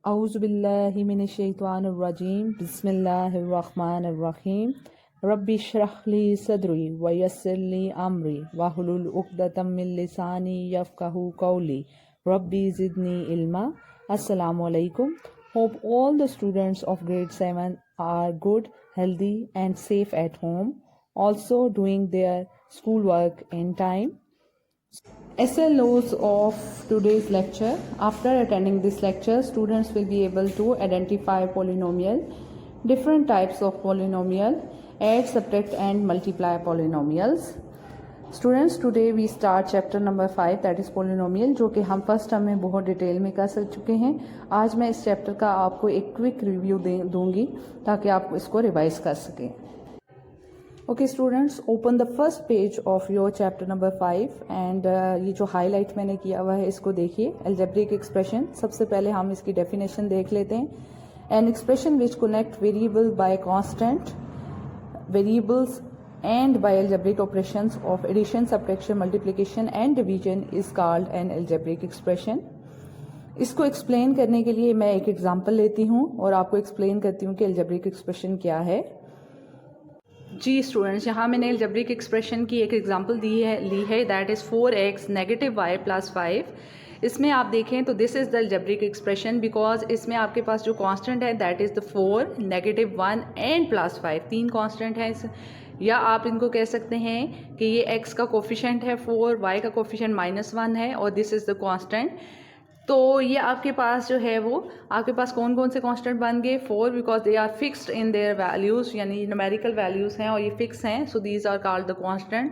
औज़ुबिल्लाहि मिनश्शैतानिर्रजीम बिस्मिल्लाहिर्रहमानिर्रहीम रब्बि इश्रह ली सदरी व यस्सिर ली अमरी वहलुल उक़दतम मिन लिसानी यफ़क़हू क़ौली rabbi ज़िदनी इल्मा। Assalamu alaikum. Hope all the students of grade 7 are good, healthy and safe at home, also doing their schoolwork in time. SLOs of today's lecture. After attending this lecture, students will be able to identify polynomial, different types of polynomial, add, subtract and multiply polynomials. Students, today we start chapter number 5 that is polynomial, जो कि हम first term में बहुत detail में कर चुके हैं। आज मैं इस चैप्टर का आपको एक क्विक रिव्यू दूंगी ताकि आप इसको रिवाइज कर सकें। Okay students, open the first page of your chapter number 5 and ये जो हाईलाइट मैंने किया हुआ है इसको देखिए। अलजेब्रिक एक्सप्रेशन, सबसे पहले हम इसकी डेफिनेशन देख लेते हैं। An expression which connect variable bye constant variables and by algebraic operations of addition, subtraction, multiplication and division is called an algebraic expression. इसको एक्सप्लेन करने के लिए मैं एक एग्जांपल लेती हूँ और आपको एक्सप्लेन करती हूँ कि algebraic expression क्या है। जी स्टूडेंट्स, यहाँ मैंने algebraic expression की एक एग्जांपल ली है that is 4x negative y plus 5। इसमें आप देखें तो this is the algebraic expression because इसमें आपके पास जो कांस्टेंट है that is the 4, negative 1 and plus 5, तीन कांस्टेंट हैं। या आप इनको कह सकते हैं कि ये x का कोफिशेंट है 4, y का कोफिशेंट -1 है और दिस इज़ द कांस्टेंट। तो ये आपके पास जो है वो आपके पास कौन कौन से कांस्टेंट बन गए? 4 because they are fixed in their values, यानी न्यूमेरिकल वैल्यूज़ हैं और ये फिक्स हैं, so these are called the constant.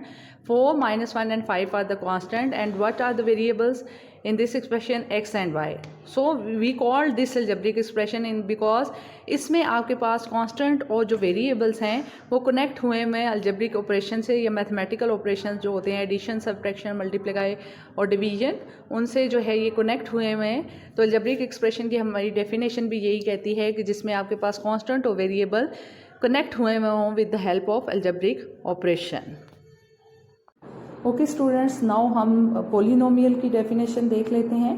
4, -1 and 5 are the constant and what are the variables in this expression? X and Y. So we call this algebraic expression in because इसमें आपके पास constant और जो variables हैं वो connect हुए में algebraic operation से या mathematical operations जो होते हैं addition, subtraction, multiply और division, उनसे जो है ये connect हुए में। तो algebraic expression की हमारी definition भी यही कहती है कि जिसमें आपके पास constant और variable connect हुए में हों with the help of algebraic operation. Okay students, now हम पोलिनोमियल की डेफिनेशन देख लेते हैं।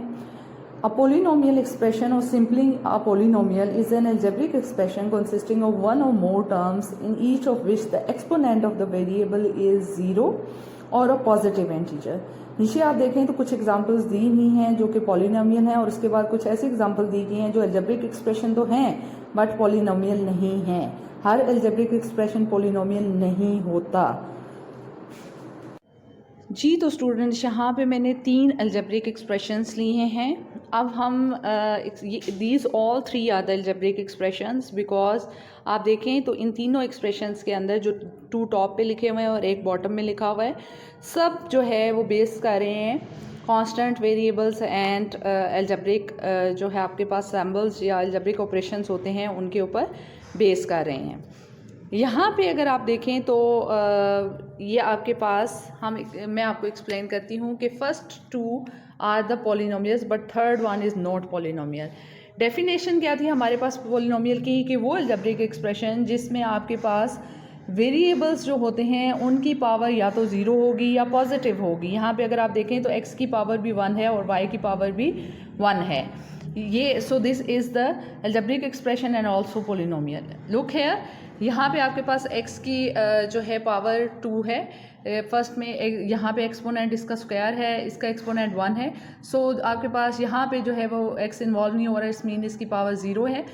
अ पोलिनोमियल एक्सप्रेशन और simply a polynomial is an algebraic expression consisting of one और more terms in each of which the exponent of the variable is 0 और a positive integer. नीचे आप देखें तो कुछ एग्जांपल्स दी हुई हैं जो कि पोलिनोमियल हैं और उसके बाद कुछ ऐसी एग्जांपल दी गई हैं जो अलजेब्रिक एक्सप्रेशन तो हैं बट पोलिनोमियल नहीं हैं। हर अलजेब्रिक एक्सप्रेशन पोलिनोमियल नहीं होता। जी तो स्टूडेंट्स, यहाँ पे मैंने 3 अलजेब्रिक एक्सप्रेशंस लिए हैं। अब हम these all 3 are the algebraic expressions because आप देखें तो इन तीनों एक्सप्रेशंस के अंदर जो 2 टॉप पे लिखे हुए हैं और एक बॉटम में लिखा हुआ है, सब जो है वो बेस कर रहे हैं कांस्टेंट वेरिएबल्स एंड अलजेब्रिक जो है आपके पास सिंबल्स या अलजेब्रिक ऑपरेशंस होते हैं उनके ऊपर बेस कर रहे हैं। यहाँ पे अगर आप देखें तो ये आपके पास मैं आपको एक्सप्लेन करती हूँ कि first 2 are the polynomials but third one is not polynomial. Definition क्या थी हमारे पास पॉलिनोमियल की कि वो अलजेब्रिक एक्सप्रेशन जिसमें आपके पास वेरिएबल्स जो होते हैं उनकी पावर या तो 0 होगी या पॉजिटिव होगी। यहाँ पे अगर आप देखें तो x की पावर भी 1 है और y की पावर भी 1 है। ये सो this is the algebraic expression and also polynomial. Look here, यहाँ पे आपके पास x की जो है पावर 2 है। फर्स्ट में यहाँ पे एक्सपोनेंट इसका स्क्वायर है, इसका एक्सपोनेंट 1 है। सो आपके पास यहाँ पे जो है वो x इन्वॉल्व नहीं हो रहा है, इस मीन इसकी पावर 0 है।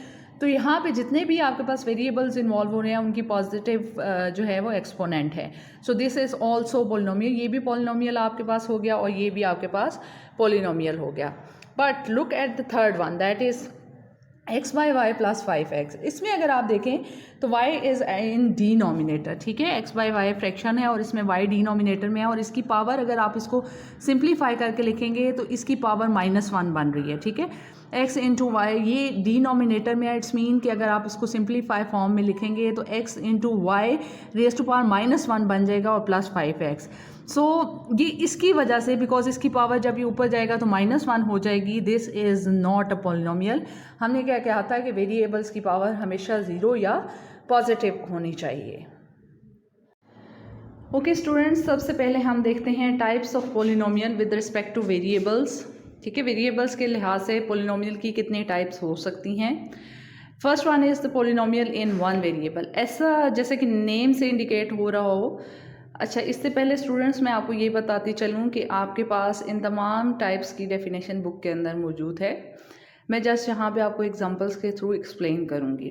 तो यहाँ पे जितने भी आपके पास वेरिएबल्स इन्वॉल्व हो रहे हैं उनकी पॉजिटिव जो है वो एक्सपोनेंट है। So this is also polynomial. ये भी पॉलिनोमियल आपके पास हो गया और ये भी आपके पास पॉलिनोमियल हो गया। But look at the third one that is x by y plus 5x। इसमें अगर आप देखें तो y इज़ इन डिनोमिनेटर, ठीक है। x बाई वाई फ्रैक्शन है और इसमें y डिनोमिनेटर में है और इसकी पावर अगर आप इसको सिंप्लीफाई करके लिखेंगे तो इसकी पावर -1 बन रही है, ठीक है। x इंटू वाई ये डिनोमिनेटर में है, इट्स मीन कि अगर आप इसको सिंप्लीफाई फॉर्म में लिखेंगे तो x into y raise to power -1 बन जाएगा और प्लस 5x। सो ये इसकी वजह से बिकॉज इसकी पावर जब ये ऊपर जाएगा तो -1 हो जाएगी। This is not a polynomial. हमने क्या कहा था कि वेरिएबल्स की पावर हमेशा 0 या पॉजिटिव होनी चाहिए। ओके स्टूडेंट्स, सबसे पहले हम देखते हैं types of polynomial with respect two variables. ठीक है, वेरिएबल्स के लिहाज से पोलिनोमियल की कितने टाइप्स हो सकती हैं। First one is the polynomial in one variable, ऐसा जैसे कि नेम से इंडिकेट हो रहा हो। अच्छा, इससे पहले स्टूडेंट्स मैं आपको ये बताती चलूँ कि आपके पास इन तमाम टाइप्स की डेफिनेशन बुक के अंदर मौजूद है। मैं जस्ट यहाँ पे आपको एग्जांपल्स के थ्रू एक्सप्लेन करूँगी।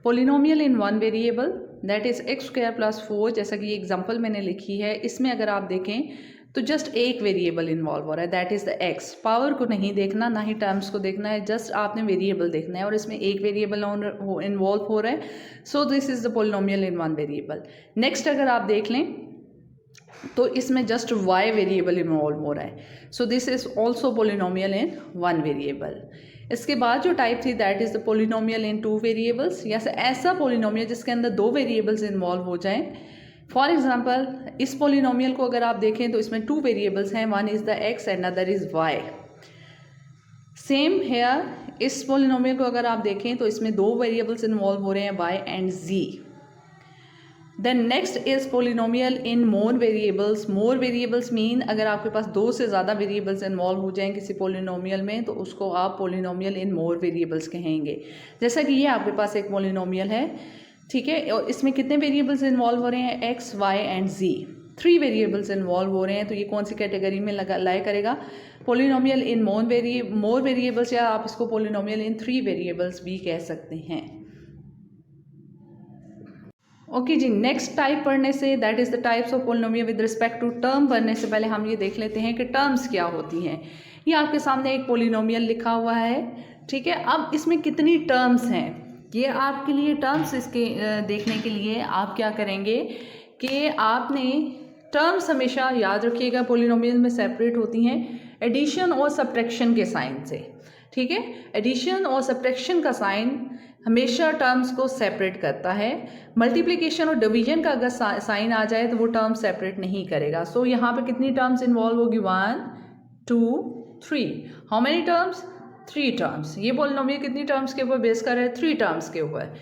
Polynomial in one variable that is x square plus 4, जैसा कि ये एग्जांपल मैंने लिखी है, इसमें अगर आप देखें तो जस्ट एक वेरिएबल इन्वॉल्व हो रहा है, that is the x. Power को नहीं देखना, ना ही टर्म्स को देखना है, जस्ट आपने वेरिएबल देखना है और इसमें एक वेरिएबल इन्वॉल्व हो रहा है। So this is the polynomial in one variable. Next अगर आप देख लें तो इसमें जस्ट y वेरिएबल इन्वॉल्व हो रहा है, so this is also polynomial in one variable. इसके बाद जो टाइप थी that is the polynomial in two variables, या ऐसा पोलिनोमियल जिसके अंदर दो वेरिएबल्स इन्वॉल्व हो जाएं। फॉर एग्जांपल इस पोलिनोमियल को अगर आप देखें तो इसमें टू वेरिएबल्स हैं, one is the x and other is y। Same here, इस पोलिनोमियल को अगर आप देखें तो इसमें दो वेरिएबल्स इन्वॉल्व हो रहे हैं, y and z। Then next is polynomial in more variables. More variables mean अगर आपके पास दो से ज़्यादा वेरिएबल्स इन्वॉल्व हो जाएं किसी पोलिनोमियल में तो उसको आप पोलिनोमियल इन मोर वेरिएबल्स कहेंगे। जैसा कि ये आपके पास एक पोलिनोमियल है, ठीक है, और इसमें कितने वेरिएबल्स इन्वॉल्व हो रहे हैं, x y and z. Three variables involve हो रहे हैं, तो ये कौन सी कैटेगरी में लाई करेगा, पोलिनोमियल इन मोर वेरिएबल्स, या आप इसको पोलिनोमियल इन थ्री वेरिएबल्स भी कह सकते हैं। ओके जी, नेक्स्ट टाइप पढ़ने से that is the types of polynomial with respect to term पढ़ने से पहले हम ये देख लेते हैं कि टर्म्स क्या होती हैं। ये आपके सामने एक पोलिनोमियल लिखा हुआ है, ठीक है। अब इसमें कितनी टर्म्स हैं, ये आपके लिए टर्म्स इसके देखने के लिए आप क्या करेंगे कि आपने टर्म्स हमेशा याद रखिएगा पोलिनोमियल में सेपरेट होती हैं एडिशन और सब्ट्रैक्शन के साइन से, ठीक है। एडिशन और सब्ट्रैक्शन का साइन हमेशा टर्म्स को सेपरेट करता है। मल्टीप्लिकेशन और डिवीजन का अगर साइन आ जाए तो वो टर्म सेपरेट नहीं करेगा। सो यहाँ पे कितनी टर्म्स इन्वॉल्व होगी, 1 2 3। How many terms, 3 terms. ये पोलिनोमियल कितनी टर्म्स के ऊपर बेस कर रहा है, 3 टर्म्स के ऊपर।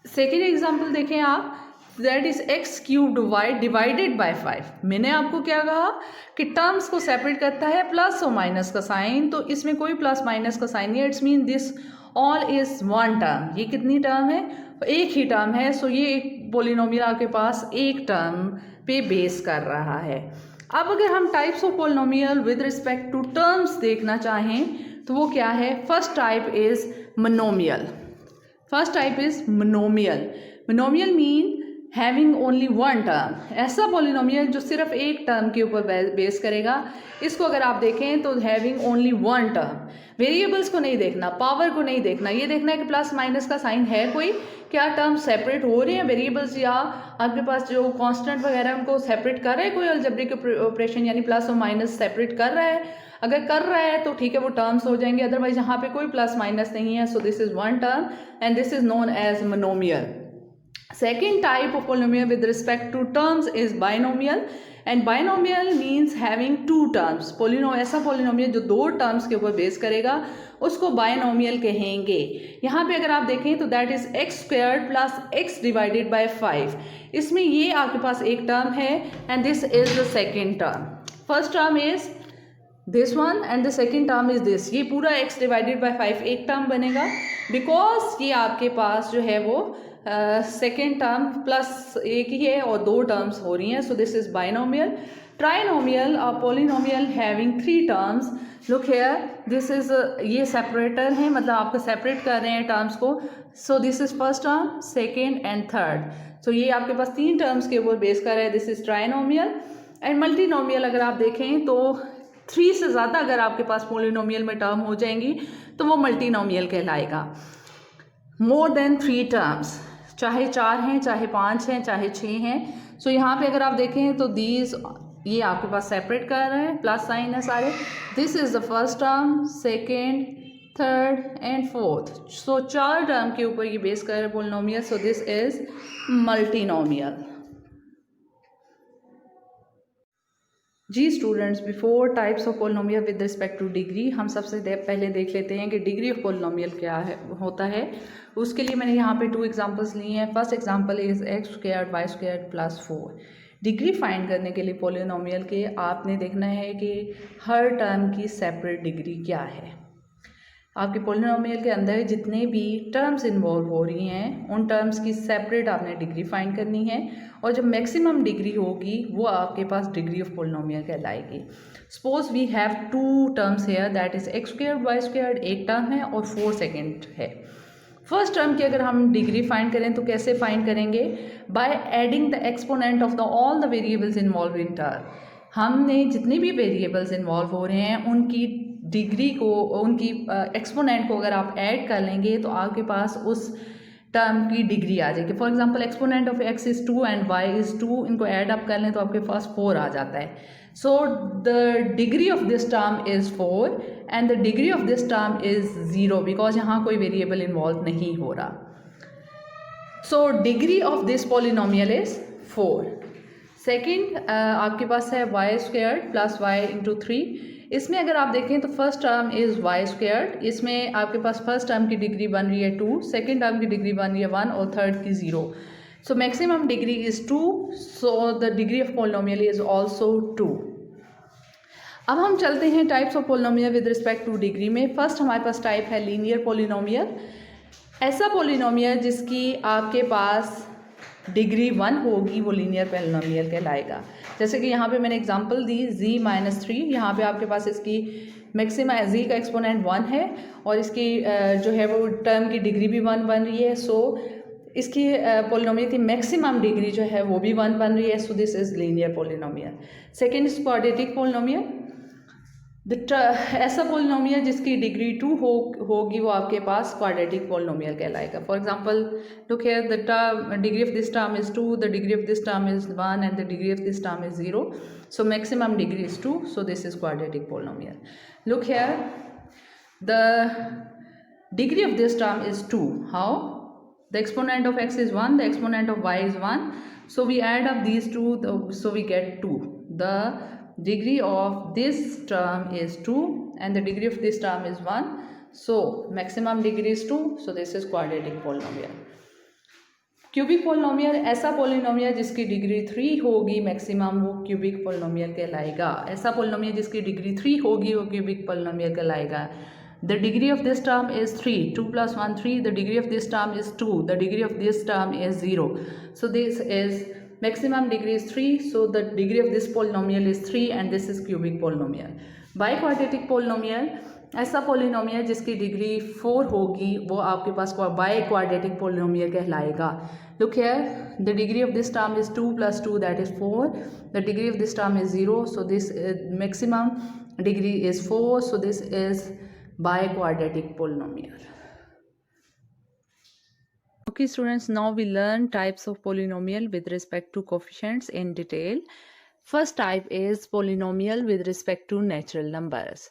सेकेंड एग्जाम्पल देखें आप, that is x cubed y divided by 5। मैंने आपको क्या कहा कि टर्म्स को सेपरेट करता है प्लस और माइनस का साइन, तो इसमें कोई प्लस माइनस का साइन नहीं है, it's mean this all is one term. ये कितनी टर्म है, एक ही टर्म है। सो ये एक पोलिनोमियल आपके पास एक टर्म पे बेस कर रहा है। अब अगर हम types of polynomial with respect to terms देखना चाहें तो वो क्या है, first type is monomial. First type is monomial. Monomial mean having only one term, ऐसा पोलिनोमियल जो सिर्फ एक टर्म के ऊपर बेस करेगा। इसको अगर आप देखें तो having only one term, variables को नहीं देखना, पावर को नहीं देखना, ये देखना है कि प्लस माइनस का साइन है कोई, क्या टर्म सेपरेट हो रहे हैं वेरिएबल्स, या आपके पास जो कांस्टेंट वगैरह उनको सेपरेट कर रहा है कोई अलजेब्रिक ऑपरेशन, यानी प्लस और माइनस सेपरेट कर रहा है। अगर कर रहा है तो ठीक है, वो टर्म्स हो जाएंगे, अदरवाइज यहाँ पे कोई प्लस माइनस नहीं है। So this is one term and this is known as monomial. Second type of polynomial with respect to terms is binomial, and binomial means having two terms. ऐसा polynomial जो दो terms के ऊपर base करेगा उसको binomial कहेंगे। यहाँ पे अगर आप देखें तो that is x squared plus x divided by 5। इसमें ये आपके पास एक टर्म है and this is the second term. First term is this one and the second term is this। ये पूरा x divided by 5 एक टर्म बनेगा, बिकॉज ये आपके पास जो है वो सेकेंड टर्म प्लस एक ही है और दो टर्म्स हो रही हैं। So this is binomial. Trinomial और polynomial having three terms. Look here, this is ये सेपरेटर है, मतलब आपको सेपरेट कर रहे हैं टर्म्स को। So this is first term, second and third. सो ये आपके पास तीन टर्म्स के ऊपर बेस कर रहा है, this is trinomial. And multinomial अगर आप देखें तो 3 से ज़्यादा अगर आपके पास पोलिनोमियल में टर्म हो जाएंगी तो वो मल्टीनोमियल कहलाएगा। मोर देन 3 टर्म्स, चाहे 4 हैं, चाहे 5 हैं, चाहे 6 हैं। सो यहाँ पे अगर आप देखें तो दीज ये आपके पास सेपरेट कर रहे हैं, प्लस साइन है सारे। This is the first term, second, third and fourth. So 4 term के ऊपर ये बेस कर रहे हैं polynomial. So this is multinomial. जी students, before types of polynomial with respect to degree, हम सबसे पहले देख लेते हैं कि डिग्री ऑफ पोलिनोमियल क्या है होता है। उसके लिए मैंने यहाँ पे 2 एग्जांपल्स लिए हैं। First example is x squared y squared plus 4। Degree find करने के लिए पॉलिनोमियल के आपने देखना है कि हर टर्म की सेपरेट डिग्री क्या है। आपके पॉलिनोमियल के अंदर जितने भी टर्म्स इन्वॉल्व हो रही हैं उन टर्म्स की सेपरेट आपने डिग्री फाइंड करनी है, और जो मैक्सिमम डिग्री होगी वो आपके पास डिग्री ऑफ पॉलिनोमियल कहलाएगी। Suppose we have two terms here, that is x squared y squared एक टर्म है और 4 सेकेंड है। फर्स्ट टर्म की अगर हम डिग्री फाइंड करें तो कैसे फाइंड करेंगे? By adding the exponent of the all the variables involve in term. हमने जितने भी वेरिएबल्स इन्वॉल्व हो रहे हैं उनकी डिग्री को, उनकी एक्सपोनेंट को अगर आप ऐड कर लेंगे तो आपके पास उस टर्म की डिग्री आ जाएगी। For example exponent of x is 2 and y is 2, इनको ऐड अप कर लें तो आपके पास 4 आ जाता है। So the degree of this term is 4 and the degree of this term is 0 because यहाँ कोई वेरिएबल इन्वॉल्व नहीं हो रहा। So degree of this polynomial is 4। Second आपके पास है y squared plus y into 3। इसमें अगर आप देखें तो first term is y squared, इसमें आपके पास फर्स्ट टर्म की डिग्री बन रही है 2, सेकेंड टर्म की डिग्री बन रही है 1 और थर्ड की 0। So maximum degree is 2, so the degree of polynomial is also 2। अब हम चलते हैं types of polynomial with respect to degree में। फर्स्ट हमारे पास टाइप है लीनियर पॉलिनोमियल। ऐसा पॉलिनोमियल जिसकी आपके पास डिग्री 1 होगी वो लीनियर पॉलिनोमियल कहलाएगा। जैसे कि यहाँ पे मैंने एग्जांपल दी z-3, यहाँ पे आपके पास इसकी मैक्सिमा z का एक्सपोनेंट 1 है और इसकी जो है वो टर्म की डिग्री भी 1 बन रही है। सो इसकी पॉलिनोमियल की मैक्सिमम डिग्री जो है वो भी 1 बन रही है। So this is linear polynomial. Second is quadratic polynomial. ऐसा पॉलिनोमियल जिसकी डिग्री 2 होगी वो आपके पास क्वाड्रेटिक पॉलिनोमियल कहलाएगा। For example look here, the degree of this term is 2, the degree of this term is 1 and the degree of this term is 0। So maximum degree is 2, so this is quadratic polynomial. Look here, the degree of this term is 2। How? The exponent of x is 1, the exponent of y is 1. So we add up these two, so we get 2. The degree of this term is 2 and the degree of this term is 1. So maximum degree is 2. So this is quadratic polynomial. Cubic polynomial, ऐसा polynomial जिसकी degree 3 होगी maximum, वो cubic polynomial कहलाएगा। ऐसा polynomial जिसकी degree 3 होगी वो cubic polynomial कहलाएगा। The degree of this term is 3, 2 plus 1 3, the degree of this term is 2, the degree of this term is 0. So this is maximum degree is 3, so the degree of this polynomial is 3 and this is cubic polynomial. Biquadratic polynomial, ऐसा polynomial जिसकी degree 4 होगी वो आपके पास biquadratic polynomial कहलाएगा। Look here, the degree of this term is 2 plus 2, that is 4. The degree of this term is 0, so this maximum degree is 4, so this is biquadratic polynomial. Okay students, now we learn types of polynomial with respect to coefficients in detail. First type is polynomial with respect to natural numbers.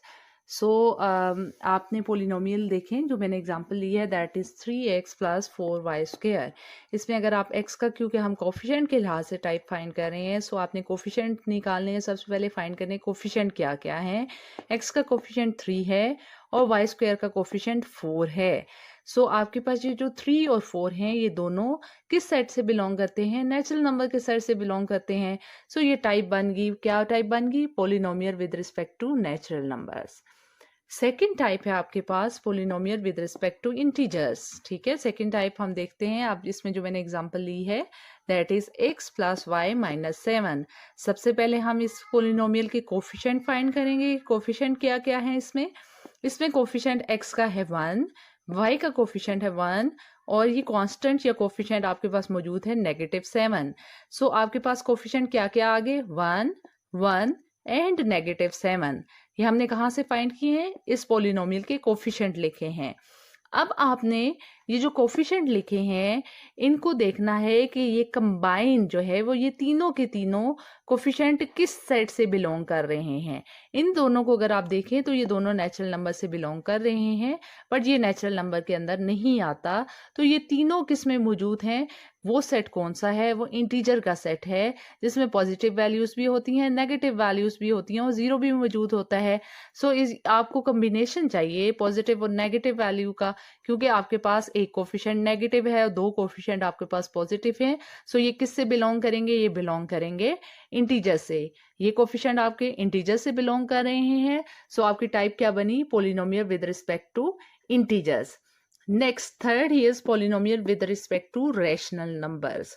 So आपने polynomial देखें जो मैंने example ली है, that is 3x plus 4y square. इसमें अगर आप x का, क्योंकि हम कोफिशेंट के लिहाज से टाइप फाइंड कर रहे हैं, सो आपने कोफिशेंट निकालने हैं। सबसे पहले फाइंड करने कोफिशेंट क्या क्या है। x का कोफिशेंट 3 है और y स्क्वायर का कोफिशेंट 4 है। सो आपके पास ये जो 3 और 4 हैं ये दोनों किस सेट से बिलोंग करते हैं? नेचुरल नंबर के सेट से बिलोंग करते हैं। सो ये टाइप बन गई, क्या टाइप बन गई? Polynomial with respect to natural numbers. Second type है आपके पास polynomial with respect to integers. ठीक है, सेकेंड टाइप हम देखते हैं। अब इसमें जो मैंने एग्जांपल ली है that is x plus y minus 7। सबसे पहले हम इस पोलिनोमियल के कोफिशिएंट फाइंड करेंगे। कोफिशिएंट क्या क्या है इसमें कोफिशिएंट x का है 1, y का कोफिशिएंट है 1 और ये कांस्टेंट या कोफिशिएंट आपके पास मौजूद है -7। सो आपके पास कोफिशिएंट क्या क्या आ गए? 1, 1 एंड -7। ये हमने कहाँ से फाइंड किए हैं? इस पोलिनोमियल के कोफिशिएंट लिखे हैं। अब आपने ये जो कोफिशिएंट लिखे हैं इनको देखना है कि ये कंबाइन जो है वो ये तीनों के तीनों कोफिशिएंट किस सेट से बिलोंग कर रहे हैं। इन दोनों को अगर आप देखें तो ये दोनों नेचुरल नंबर से बिलोंग कर रहे हैं, बट ये नेचुरल नंबर के अंदर नहीं आता। तो ये तीनों किस में मौजूद हैं? वो सेट कौन सा है, वो इंटीजर का सेट है जिसमें पॉजिटिव वैल्यूज भी होती हैं, नेगेटिव वैल्यूज भी होती हैं और जीरो भी मौजूद होता है। सो इस आपको कम्बिनेशन चाहिए पॉजिटिव और नेगेटिव वैल्यू का, क्योंकि आपके पास एक कोफिशिएंट नेगेटिव है और दो कोफिशिएंट आपके पास पॉजिटिव हैं। सो ये किससे बिलोंग करेंगे, ये बिलोंग करेंगे इंटीजर से। ये कोफिशिएंट आपके इंटीजर से बिलोंग कर रहे हैं। सो आपकी टाइप क्या बनी, polynomial with respect to integers. Next, third, he is polynomial with respect to rational numbers.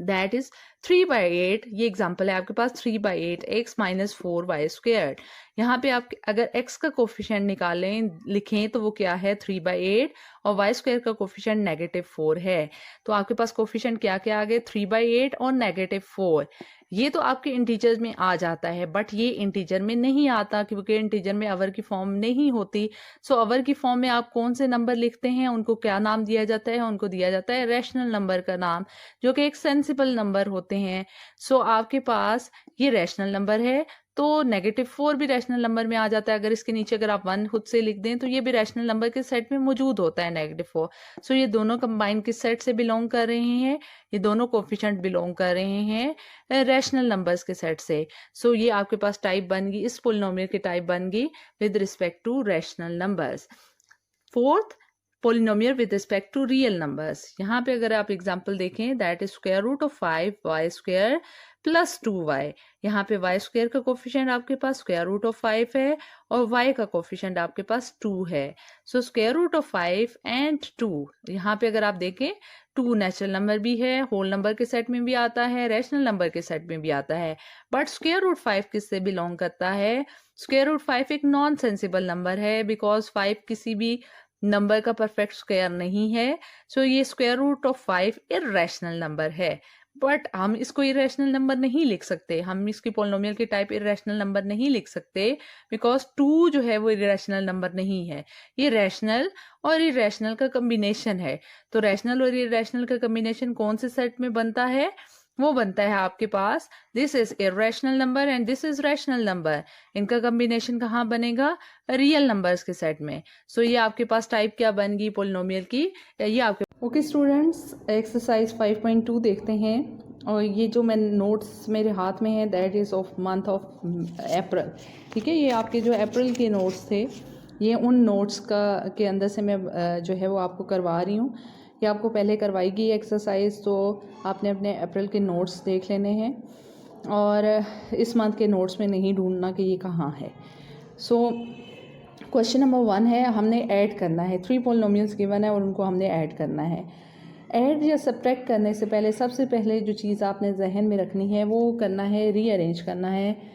That is 3/8। ये एग्जाम्पल है आपके पास 3/8 x माइनस 4y स्क्वेयर। यहाँ पे आप अगर x का कोफिशिएंट निकालें लिखें तो वो क्या है 3/8 और y स्क्वेयर का कोफिशिएंट -4 है। तो आपके पास कोफिशिएंट क्या क्या आ गए 3/8 और -4। ये तो आपके इंटीजर में आ जाता है, बट ये इंटीजर में नहीं आता क्योंकि इंटीजर में अवर की फॉर्म नहीं होती। सो अवर की फॉर्म में आप कौन से नंबर लिखते हैं, उनको क्या नाम दिया जाता है, उनको दिया जाता है रैशनल नंबर का नाम, जो कि एक सेंसिबल नंबर होते हैं। सो आपके पास ये रैशनल नंबर है तो -4 भी रैशनल नंबर में आ जाता है। अगर इसके नीचे अगर आप 1 खुद से लिख दें तो ये भी रैशनल नंबर के सेट में मौजूद होता है -4। सो ये दोनों कंबाइन किस सेट से बिलोंग कर रहे हैं, ये दोनों कोफिशिएंट बिलोंग कर रहे हैं रैशनल नंबर्स के सेट से। सो ये आपके पास टाइप बन गई, इस पोलिनोमियल की टाइप बन गई with respect to rational numbers. Fourth, polynomial with respect to real numbers. यहाँ पे अगर आप एग्जांपल देखें that is square root of 5y square plus 2y। यहाँ पे y स्क्वायर का कोफिशिएंट आपके पास स्क्वायर रूट ऑफ 5 है और y का कोफिशिएंट आपके पास 2 है। So square root of 5 and 2, यहाँ पे अगर आप देखें 2 नेचुरल नंबर भी है, होल नंबर के सेट में भी आता है, रैशनल नंबर के सेट में भी आता है। बट स्क्वायर रूट 5 किससे बिलोंग करता है, स्क्वायर रूट 5 एक नॉन सेंसिबल नंबर है बिकॉज 5 किसी भी नंबर का परफेक्ट स्क्वायर नहीं है। सो ये square root of 5 irrational number है, बट हम इसको इरेशनल नंबर नहीं लिख सकते, हम इसकी पोलिनोमियल की टाइप इरेशनल नंबर नहीं लिख सकते बिकॉज 2 जो है वो इरेशनल नंबर नहीं है, ये रैशनल और इरेशनल का कम्बिनेशन है। तो रैशनल और इरेशनल का कम्बिनेशन कौन से सेट में बनता है, वो बनता है आपके पास this is irrational number and this is rational number. इनका कम्बिनेशन कहाँ बनेगा, रियल नंबर्स के सेट में। सो ये आपके पास टाइप क्या बन गई पोलिनोमियल की, ये आपके ओके स्टूडेंट्स, एक्सरसाइज 5.2 देखते हैं। और ये जो मैं नोट्स मेरे हाथ में है that is of month of April. ठीक है, ये आपके जो अप्रैल के नोट्स थे, ये उन नोट्स का के अंदर से मैं जो है वो आपको करवा रही हूँ। ये आपको पहले करवाई गई एक्सरसाइज, तो आपने अपने अप्रैल के नोट्स देख लेने हैं और इस मंथ के नोट्स में नहीं ढूंढना कि ये कहाँ है। सो क्वेश्चन नंबर 1 है, हमने ऐड करना है, 3 पोलिनोमियल्स गिवन है और उनको हमने ऐड करना है। ऐड या सब्ट्रैक्ट करने से पहले सबसे पहले जो चीज़ आपने जहन में रखनी है वो करना है, रीअरेंज करना है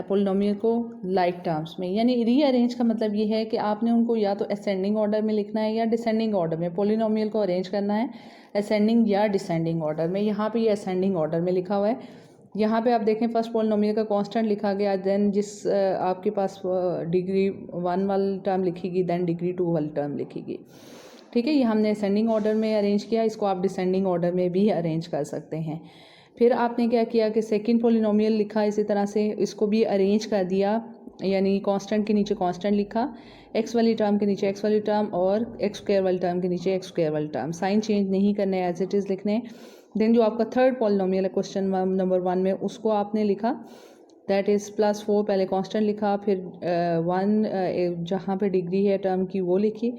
पोलिनोमियल को लाइक टर्म्स में। यानी रीअरेंज का मतलब ये है कि आपने उनको या तो असेंडिंग ऑर्डर में लिखना है या डिसेंडिंग ऑर्डर में। पोलिनोमियल को अरेंज करना है असेंडिंग या डिसेंडिंग ऑर्डर में। यहाँ पे ये असेंडिंग ऑर्डर में लिखा हुआ है। यहाँ पे आप देखें फर्स्ट पोलिनोमियल का कांस्टेंट लिखा गया, देन जिस आपके पास डिग्री 1 वाली टर्म लिखीगी, देन डिग्री 2 वाली टर्म लिखीगी। ठीक है, ये हमने असेंडिंग ऑर्डर में अरेंज किया, इसको आप डिसेंडिंग ऑर्डर में भी अरेंज कर सकते हैं। फिर आपने क्या किया कि सेकंड पोलिनोमियल लिखा, इसी तरह से इसको भी अरेंज कर दिया, यानी कांस्टेंट के नीचे कांस्टेंट लिखा, एक्स वाली टर्म के नीचे एक्स वाली टर्म और एक्स स्क्वायर वाली टर्म के नीचे एक्स स्क्वायर वाली टर्म। साइन चेंज नहीं करने, एज इट इज़ लिखने। देन जो आपका थर्ड पोलिनोमियल है क्वेश्चन नंबर 1 में, उसको आपने लिखा दैट इज़ +4, पहले कांस्टेंट लिखा, फिर 1 जहाँ पे डिग्री है टर्म की वो लिखी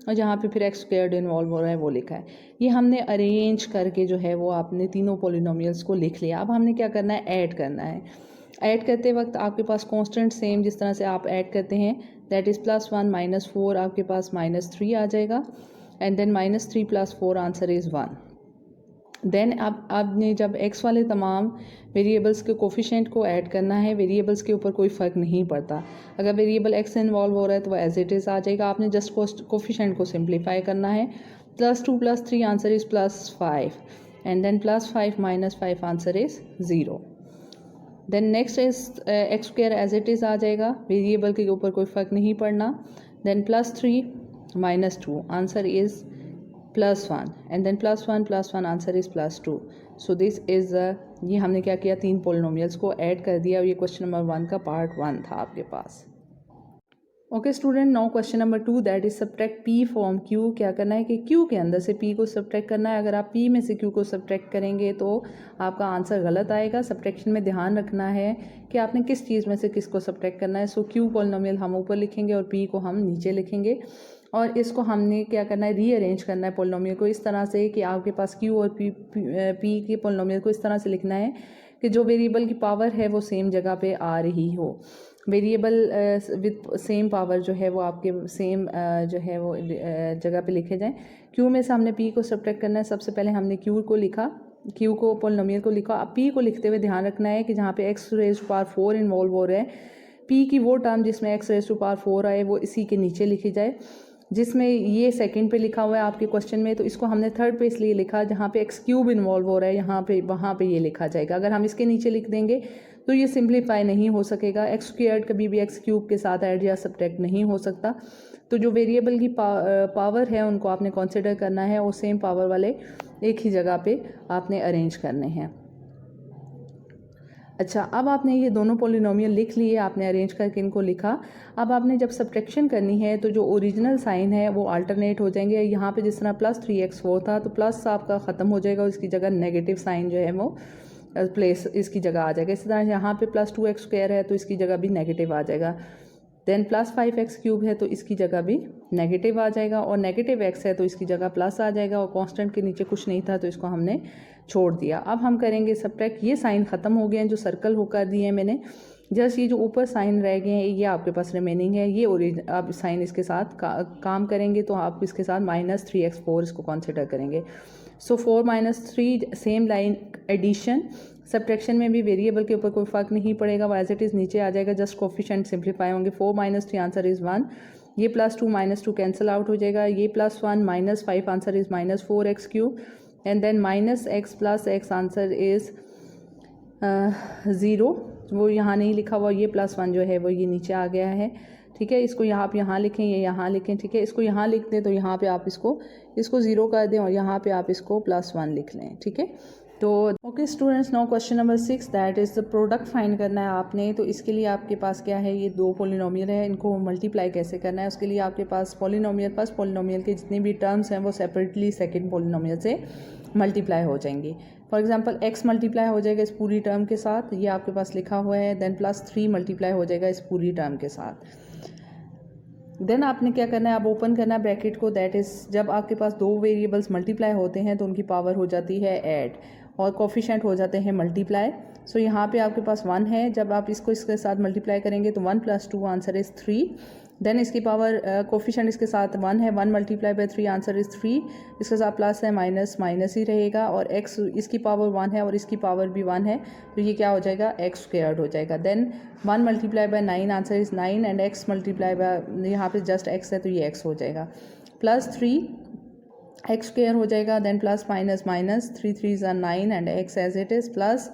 और जहाँ पे फिर एक्स स्क्वायर्ड इन्वॉल्व हो रहा है वो लिखा है। ये हमने अरेंज करके जो है वो आपने तीनों पोलिनोमियल्स को लिख लिया। अब हमने क्या करना है, ऐड करना है। ऐड करते वक्त आपके पास कांस्टेंट सेम जिस तरह से आप ऐड करते हैं दैट इज़ +1 -4 आपके पास -3 आ जाएगा and then -3 + 4 answer is 1। Then अब आपने जब x वाले तमाम वेरिएबल्स के कोफिशिएंट को ऐड करना है, वेरिएबल्स के ऊपर कोई फ़र्क नहीं पड़ता। अगर वेरिएबल x इन्वॉल्व हो रहा है तो वह एज इट इज़ आ जाएगा, आपने जस्ट कोफिशिएंट को सिंप्लीफाई करना है। +2 + 3 answer is +5 and then +5 - 5 answer is 0। Then next is x square as it is आ जाएगा, वेरिएबल के ऊपर कोई फ़र्क नहीं पड़ना। Then +3 - 2 answer is +1 and then +1 + 1 answer is +2। So this is ये हमने क्या किया, 3 पोलिनोमियल्स को ऐड कर दिया और ये क्वेश्चन नंबर 1 का पार्ट 1 था आपके पास। Okay student, now question number 2 that is subtract p from q। क्या करना है कि q के अंदर से p को सब्ट्रैक्ट करना है। अगर आप p में से q को सब्ट्रैक्ट करेंगे तो आपका आंसर गलत आएगा। सब्ट्रैक्शन में ध्यान रखना है कि आपने किस चीज़ में से किसको सब्ट्रैक्ट करना है। सो q पॉलिनोमियल हम ऊपर लिखेंगे और p को हम नीचे लिखेंगे, और इसको हमने क्या करना है, रीअरेंज करना है पॉलिनोमियल को इस तरह से कि आपके पास q और p के पॉलिनोमियल को इस तरह से लिखना है कि जो वेरिएबल की पावर है वो सेम जगह पे आ रही हो। वेरिएबल विद सेम पावर जो है वो आपके सेम जो है वो जगह पे लिखे जाएं। क्यू में से हमने पी को सब्ट्रैक्ट करना है। सबसे पहले हमने क्यू को लिखा, क्यू को पॉलिनोमियल को लिखा। अब पी को लिखते हुए ध्यान रखना है कि जहाँ पे x raise to power 4 involve हो रहा है, पी की वो टर्म जिसमें एक्स रेज टू पावर 4 आए वो इसी के नीचे लिखी जाए। जिसमें ये सेकंड पे लिखा हुआ है आपके क्वेश्चन में, तो इसको हमने थर्ड पे इसलिए लिखा जहाँ पे एक्स क्यूब इन्वॉल्व हो रहा है, यहाँ पे वहाँ पे ये लिखा जाएगा। अगर हम इसके नीचे लिख देंगे तो ये सिंप्लीफाई नहीं हो सकेगा। एक्स स्क्वायर्ड कभी भी एक्स क्यूब के साथ ऐड या सब्ट्रैक्ट नहीं हो सकता। तो जो वेरिएबल की पावर है उनको आपने कंसिडर करना है और सेम पावर वाले एक ही जगह पे आपने अरेंज करने हैं। अच्छा, अब आपने ये दोनों पॉलिनोमियल लिख लिए, आपने अरेंज करके इनको लिखा। अब आपने जब सब्ट्रैक्शन करनी है तो जो ओरिजिनल साइन है वो अल्टरनेट हो जाएंगे। यहाँ पे जिस तरह प्लस 3x4 था तो प्लस आपका ख़त्म हो जाएगा, उसकी जगह नेगेटिव साइन जो है वो प्लेस इसकी जगह आ जाएगा। इसी तरह यहाँ पे प्लस 2x² है तो इसकी जगह भी नेगेटिव आ जाएगा। देन प्लस 5x³ है तो इसकी जगह भी नेगेटिव आ जाएगा, और नेगेटिव x है तो इसकी जगह प्लस आ जाएगा, और कांस्टेंट के नीचे कुछ नहीं था तो इसको हमने छोड़ दिया। अब हम करेंगे सब्ट्रैक्ट। ये साइन ख़त्म हो गए हैं जो सर्कल होकर दिए हैं मैंने, जस्ट ये जो ऊपर साइन रह गए हैं ये आपके पास रिमेनिंग है। ये आप साइन इसके साथ काम करेंगे तो आप इसके साथ -3x4 इसको कंसिडर करेंगे। सो 4 - 3 सेम लाइन एडिशन। सब्ट्रैक्शन में भी वेरिएबल के ऊपर कोई फ़र्क नहीं पड़ेगा, वो एज इट इज़ नीचे आ जाएगा, जस्ट कोफिशिएंट सिंप्लीफाई होंगे। 4 - 3 आंसर इज़ 1। ये +2 - 2 कैंसिल आउट हो जाएगा। ये +1 - 5 answer is -4x³ and then -x + x answer is 0। वो यहाँ नहीं लिखा हुआ, ये +1 जो है वो ये नीचे आ गया है। ठीक है, इसको आप यहाँ लिखें, ये यहाँ लिखें। ठीक है, इसको यहाँ लिख दें तो यहाँ पे आप इसको 0 कर दें और यहाँ पे आप इसको +1 लिख लें। ठीक है, तो okay students, now question number 6 that is the product find करना है आपने। तो इसके लिए आपके पास क्या है, ये दो पॉलिनोमियल है, इनको मल्टीप्लाई कैसे करना है। उसके लिए आपके पास पॉलिनोमियल फर्स्ट पॉलिनोमियल के जितने भी टर्म्स हैं वो सेपरेटली सेकंड पॉलिनोमियल से मल्टीप्लाई हो जाएंगी। फॉर एग्जांपल x मल्टीप्लाई हो जाएगा इस पूरी टर्म के साथ, ये आपके पास लिखा हुआ है। देन +3 मल्टीप्लाई हो जाएगा इस पूरी टर्म के साथ। देन आपने क्या करना है, आप ओपन करना है ब्रैकेट को। दैट इज़ जब आपके पास दो वेरिएबल्स मल्टीप्लाई होते हैं तो उनकी पावर हो जाती है ऐड और कोफिशिएंट हो जाते हैं मल्टीप्लाई। सो यहाँ पे आपके पास 1 है, जब आप इसको इसके साथ मल्टीप्लाई करेंगे तो 1 + 2 आंसर इज़ 3। देन इसकी पावर कोफिशिएंट इसके साथ 1 है, 1 × 3 आंसर इज़ 3। इसके साथ प्लस है, माइनस माइनस ही रहेगा, और x इसकी पावर 1 है और इसकी पावर भी 1 है, तो ये क्या हो जाएगा, x² हो जाएगा। Then 1 × 9 answer is 9 and x multiply by यहाँ पे जस्ट x है तो ये x हो जाएगा। +3 x² हो जाएगा। Then plus minus minus 3 3s are 9 and x as it is plus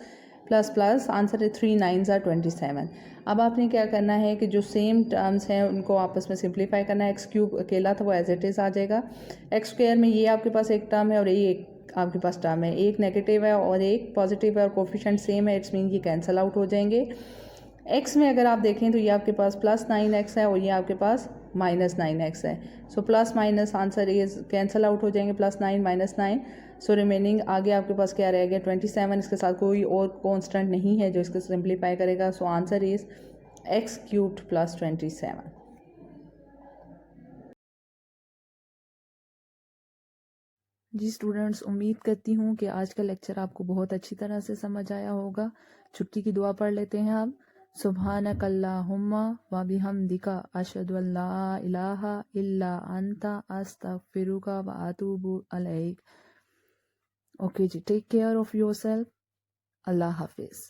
plus plus answer है 3 9s are 27। अब आपने क्या करना है कि जो सेम टर्म्स हैं उनको आपस में सिंप्लीफाई करना है। x³ अकेला था वो एज इट इज़ आ जाएगा। x² में ये आपके पास एक टर्म है और ये एक आपके पास टर्म है, एक नेगेटिव है और एक पॉजिटिव है और कोफिशिएंट सेम है, इट्स मीन ये कैंसिल आउट हो जाएंगे। x में अगर आप देखें तो ये आपके पास +9x है और ये आपके पास -9x है। So plus minus answer is cancel out हो जाएंगे, +9 - 9। सो रिमेनिंग आगे आपके पास क्या रह गया, 27। इसके साथ कोई और कांस्टेंट नहीं है जो इसको सिंप्लीफाई करेगा। So answer is x³ + 27। जी स्टूडेंट्स, उम्मीद करती हूँ कि आज का लेक्चर आपको बहुत अच्छी तरह से समझ आया होगा। छुट्टी की दुआ पढ़ लेते हैं आप। सुब्हानक अल्लाहुम्मा व बिहम्दिका अशहदु अल्ला इलाहा इल्ला अंता अस्तगफिरुका व अतूबु अलैक। ओके जी, take care of yourself. Allah हाफिज़।